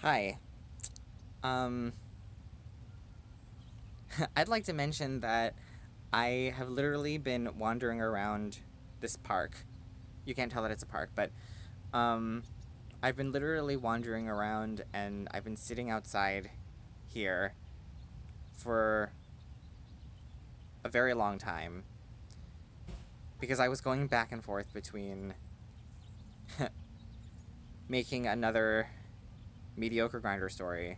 Hi. Um, I'd like to mention that I have literally been wandering around this park. You can't tell that it's a park, but um, I've been literally wandering around and I've been sitting outside here for a very long time because I was going back and forth between making another mediocre grinder story,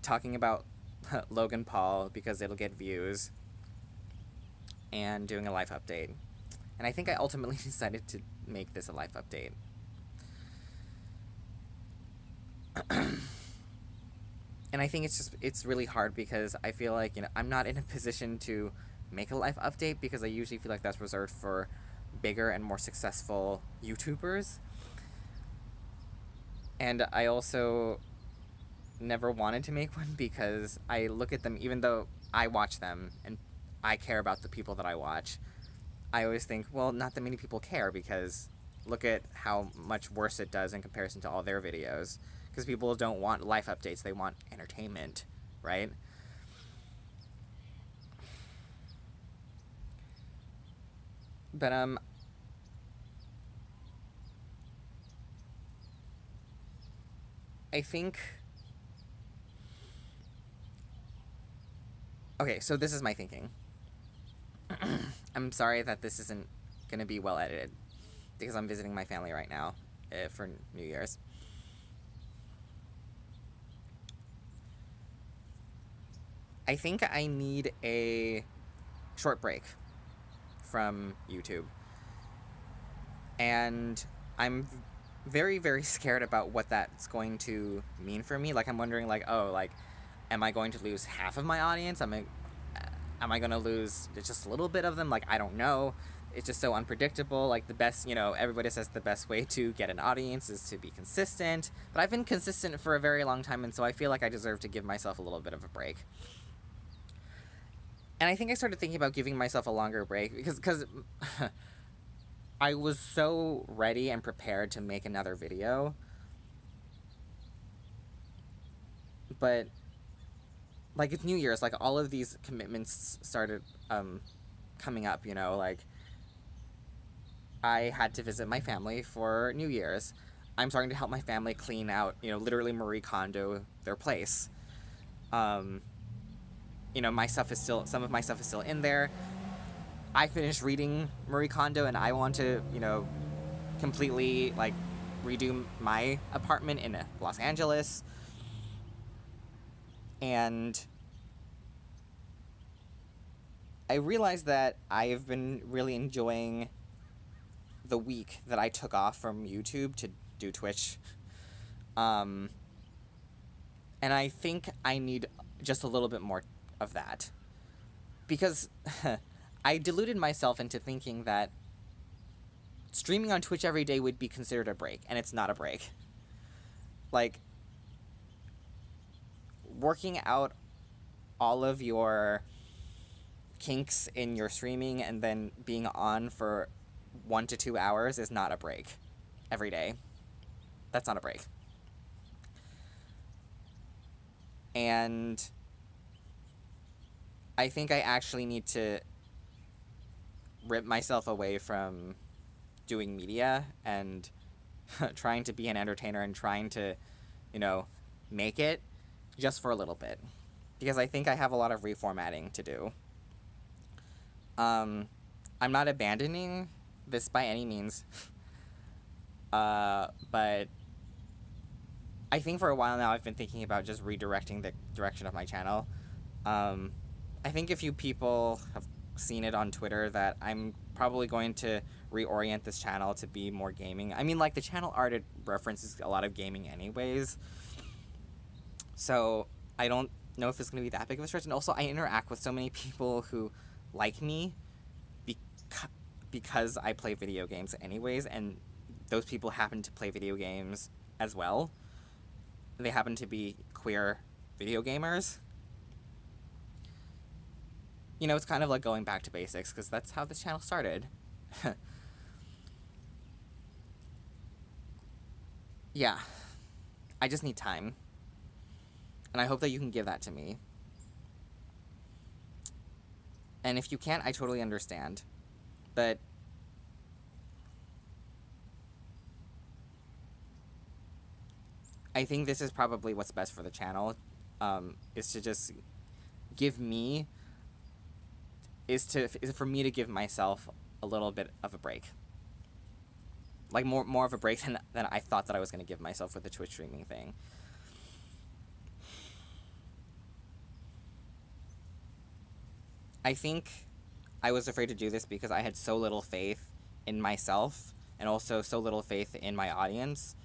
talking about Logan Paul because it'll get views, and doing a life update. And I think I ultimately decided to make this a life update. And I think it's really hard because I feel like, I'm not in a position to make a life update because I usually feel like that's reserved for bigger and more successful YouTubers. And I also never wanted to make one because I look at them, even though I watch them and I care about the people that I watch, I always think, well, not that many people care because look at how much worse it does in comparison to all their videos. Because people don't want life updates, they want entertainment, right? But I think, okay, so this is my thinking. I'm sorry that this isn't going to be well edited because I'm visiting my family right now for New Year's. I think I need a short break from YouTube. And I'm very, very scared about what that's going to mean for me. Like, I'm wondering, like, oh, like, am I going to lose half of my audience? Am I going to lose just a little bit of them? Like, I don't know. It's just so unpredictable. Like, the best, everybody says the best way to get an audience is to be consistent. But I've been consistent for a very long time, and so I feel like I deserve to give myself a little bit of a break. And I think I started thinking about giving myself a longer break because I was so ready and prepared to make another video. But, like, it's New Year's. Like, all of these commitments started coming up, like, I had to visit my family for New Year's. I'm starting to help my family clean out, literally Marie Kondo their place. My stuff is still, some of my stuff is still in there. I finished reading Marie Kondo and I want to, completely, like, redo my apartment in Los Angeles. And I realized that I've been really enjoying the week that I took off from YouTube to do Twitch. And I think I need just a little bit more of that. Because I deluded myself into thinking that streaming on Twitch every day would be considered a break, and it's not a break. Like, working out all of your kinks in your streaming and then being on for 1 to 2 hours is not a break every day. That's not a break. And I think I actually need to rip myself away from doing media and trying to be an entertainer and trying to, make it just for a little bit. Because I think I have a lot of reformatting to do. I'm not abandoning this by any means. But I think for a while now I've been thinking about just redirecting the direction of my channel. I think a few people have seen it on Twitter that I'm probably going to reorient this channel to be more gaming. I mean, like, the channel art, it references a lot of gaming anyways. So I don't know if it's going to be that big of a stretch. And also, I interact with so many people who like me because I play video games anyways, and those people happen to play video games as well. They happen to be queer video gamers. It's kind of like going back to basics, because that's how this channel started. Yeah. I just need time. And I hope that you can give that to me. And if you can't, I totally understand. But I think this is probably what's best for the channel, is to just give me, is for me to give myself a little bit of a break. Like, more of a break than I thought that I was going to give myself with the Twitch streaming thing. I think I was afraid to do this because I had so little faith in myself and also so little faith in my audience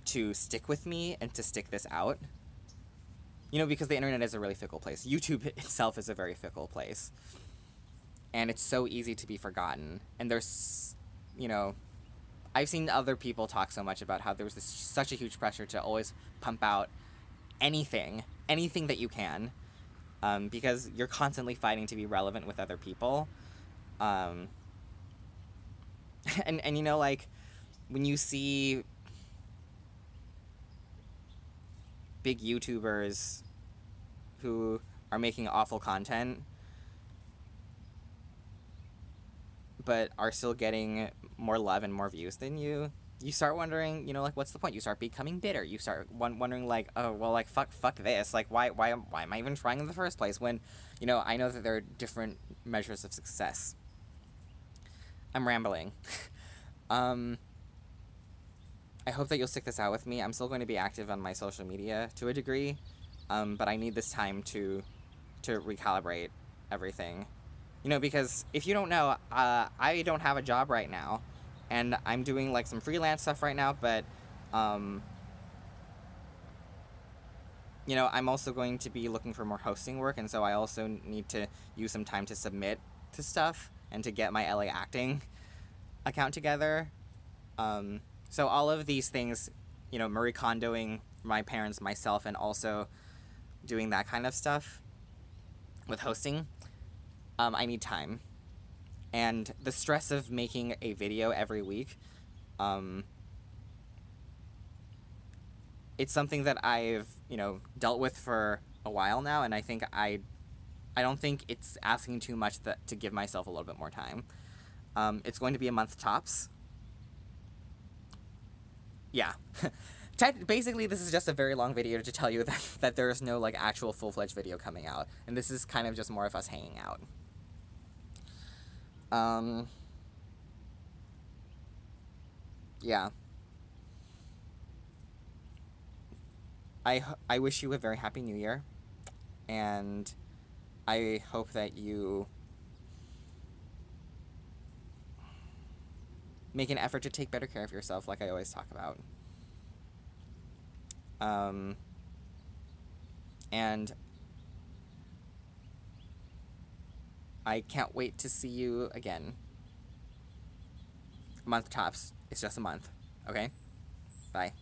to stick with me and to stick this out. You know, because the internet is a really fickle place. YouTube itself is a very fickle place. And it's so easy to be forgotten. And there's, you know, I've seen other people talk so much about how there was such a huge pressure to always pump out anything that you can, because you're constantly fighting to be relevant with other people. And you know, like, when you see big YouTubers who are making awful content but are still getting more love and more views than you, you start wondering, you know, like, what's the point? You start becoming bitter. You start wondering, like, oh, well, like, fuck this. Like, why am I even trying in the first place when, you know, I know that there are different measures of success. I'm rambling. I hope that you'll stick this out with me. I'm still going to be active on my social media to a degree, but I need this time to recalibrate everything. You know, because if you don't know, I don't have a job right now, and I'm doing, like, some freelance stuff right now, but, you know, I'm also going to be looking for more hosting work, and so I also need to use some time to submit to stuff and to get my LA Acting account together. So all of these things, you know, Marie Kondoing my parents, myself, and also doing that kind of stuff with hosting, I need time. And the stress of making a video every week, it's something that I've, you know, dealt with for a while now, and I think I don't think it's asking too much to give myself a little bit more time. It's going to be a month tops. Yeah. Basically, this is just a very long video to tell you that there is no, like, actual full-fledged video coming out, and this is kind of just more of us hanging out. Yeah. I wish you a very happy new year, and I hope that you make an effort to take better care of yourself, like I always talk about. And I can't wait to see you again. A month tops. It's just a month. Okay? Bye.